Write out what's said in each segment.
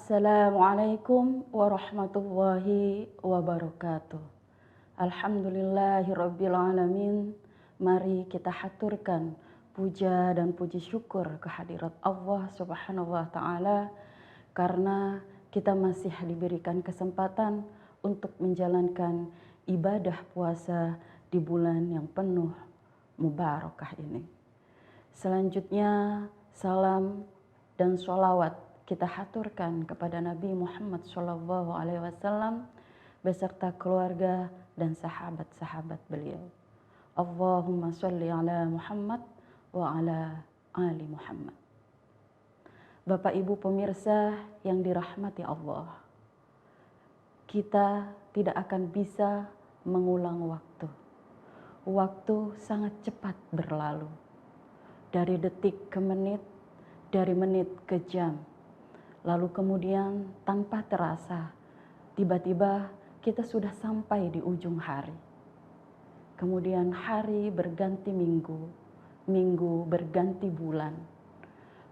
Assalamualaikum warahmatullahi wabarakatuh. Alhamdulillahirabbil alamin. Mari kita haturkan puja dan puji syukur kehadirat Allah Subhanahu wa taala karena kita masih diberikan kesempatan untuk menjalankan ibadah puasa di bulan yang penuh mubarakah ini. Selanjutnya salam dan sholawat kita haturkan kepada Nabi Muhammad SAW beserta keluarga dan sahabat-sahabat beliau. Allahumma sholli ala Muhammad wa ala ali Muhammad. Bapak Ibu pemirsa yang dirahmati Allah, kita tidak akan bisa mengulang waktu. Waktu sangat cepat berlalu. Dari detik ke menit, dari menit ke jam. Lalu kemudian tanpa terasa, tiba-tiba kita sudah sampai di ujung hari. Kemudian hari berganti minggu, minggu berganti bulan,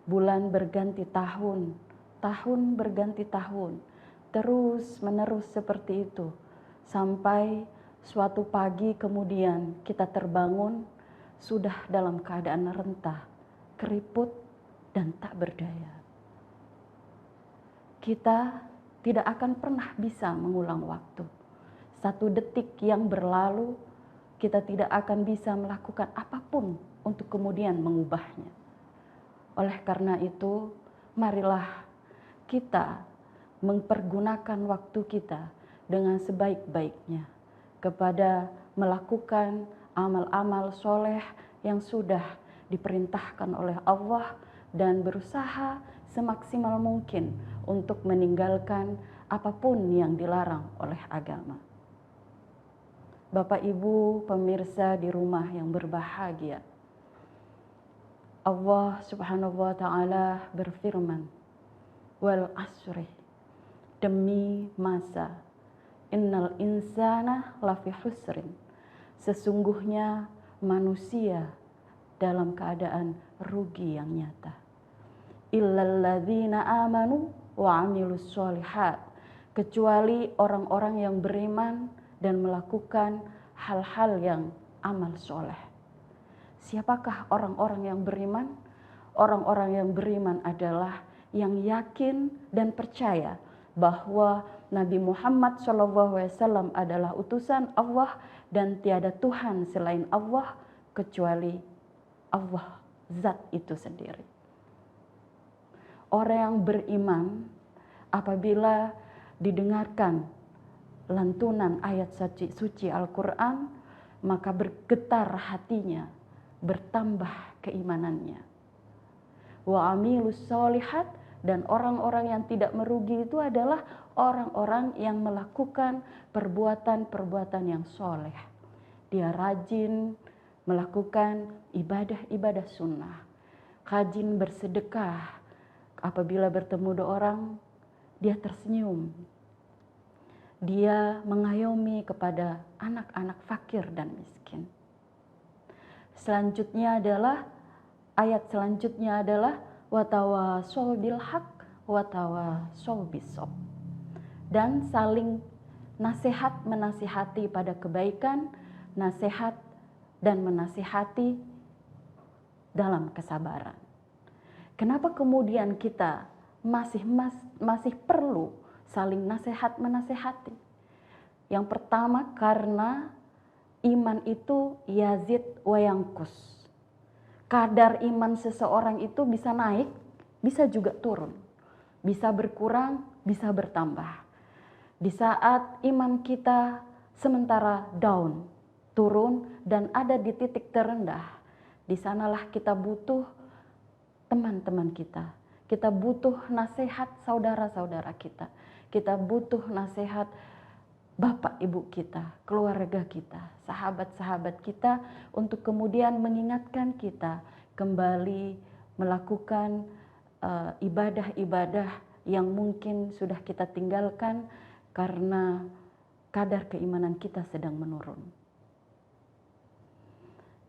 bulan berganti tahun, tahun berganti tahun, terus menerus seperti itu. Sampai suatu pagi kemudian kita terbangun, sudah dalam keadaan rentah, keriput, dan tak berdaya. Kita tidak akan pernah bisa mengulang waktu. Satu detik yang berlalu, kita tidak akan bisa melakukan apapun untuk kemudian mengubahnya. Oleh karena itu, marilah kita mempergunakan waktu kita dengan sebaik-baiknya kepada melakukan amal-amal soleh yang sudah diperintahkan oleh Allah dan berusaha semaksimal mungkin untuk meninggalkan apapun yang dilarang oleh agama. Bapak Ibu pemirsa di rumah yang berbahagia, Allah Subhanahu wa taala berfirman, wal asri, demi masa, innal insana lafi husrin, sesungguhnya manusia dalam keadaan rugi yang nyata. Illal ladzina amanu wa amilus sholihat, kecuali orang-orang yang beriman dan melakukan hal-hal yang amal soleh. Siapakah orang-orang yang beriman? Orang-orang yang beriman adalah yang yakin dan percaya bahwa Nabi Muhammad SAW adalah utusan Allah dan tiada Tuhan selain Allah kecuali Allah, zat itu sendiri. Orang yang beriman apabila didengarkan lantunan ayat suci Al-Quran, maka bergetar hatinya, bertambah keimanannya. Wa amilus sholihat, dan orang-orang yang tidak merugi itu adalah orang-orang yang melakukan perbuatan-perbuatan yang soleh. Dia rajin melakukan ibadah-ibadah sunnah, rajin bersedekah. Apabila bertemu dua orang, dia tersenyum. Dia mengayomi kepada anak-anak fakir dan miskin. Ayat selanjutnya adalah watawasau bil haq watawasau bisob, dan saling nasihat menasihati pada kebaikan, nasihat dan menasihati dalam kesabaran. Kenapa kemudian kita masih perlu saling nasihat menasihati? Yang pertama, karena iman itu yazid wa yangkus. Kadar iman seseorang itu bisa naik, bisa juga turun. Bisa berkurang, bisa bertambah. Di saat iman kita sementara down, turun, dan ada di titik terendah, di sanalah kita butuh teman-teman kita. Kita butuh nasihat saudara-saudara kita. Kita butuh nasihat bapak ibu kita, keluarga kita, sahabat-sahabat kita untuk kemudian mengingatkan kita kembali melakukan ibadah-ibadah yang mungkin sudah kita tinggalkan karena kadar keimanan kita sedang menurun.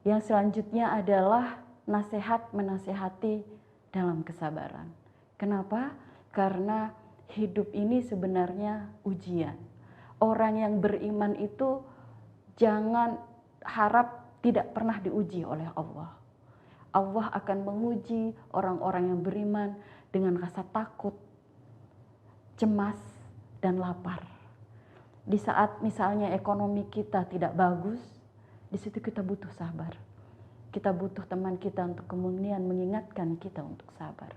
Yang selanjutnya adalah nasihat menasihati dalam kesabaran. Kenapa? Karena hidup ini sebenarnya ujian. Orang yang beriman itu jangan harap tidak pernah diuji oleh Allah. Allah akan menguji orang-orang yang beriman dengan rasa takut, cemas, dan lapar. Di saat misalnya ekonomi kita tidak bagus, di situ kita butuh sabar. Kita butuh teman kita untuk kemudian mengingatkan kita untuk sabar.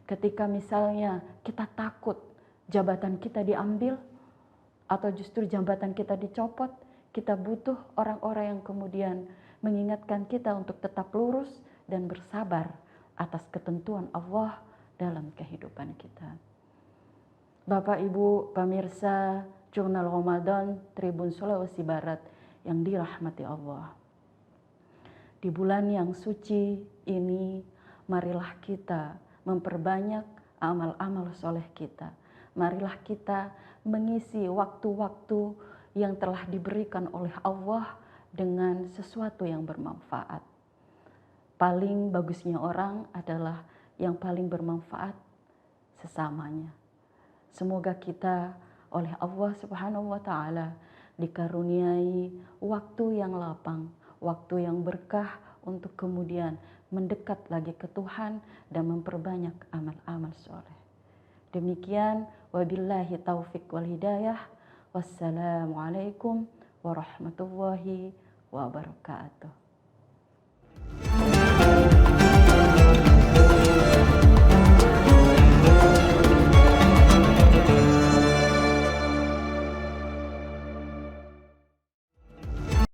Ketika misalnya kita takut jabatan kita diambil atau justru jabatan kita dicopot, kita butuh orang-orang yang kemudian mengingatkan kita untuk tetap lurus dan bersabar atas ketentuan Allah dalam kehidupan kita. Bapak Ibu pemirsa Jurnal Ramadan Tribun Sulawesi Barat yang dirahmati Allah. Di bulan yang suci ini, marilah kita memperbanyak amal-amal soleh kita. Marilah kita mengisi waktu-waktu yang telah diberikan oleh Allah dengan sesuatu yang bermanfaat. Paling bagusnya orang adalah yang paling bermanfaat sesamanya. Semoga kita oleh Allah Subhanahu wa Ta'ala dikaruniai waktu yang lapang, waktu yang berkah untuk kemudian mendekat lagi ke Tuhan dan memperbanyak amal-amal soleh. Demikian, wabillahi taufik wal hidayah. Wassalamualaikum warahmatullahi wabarakatuh.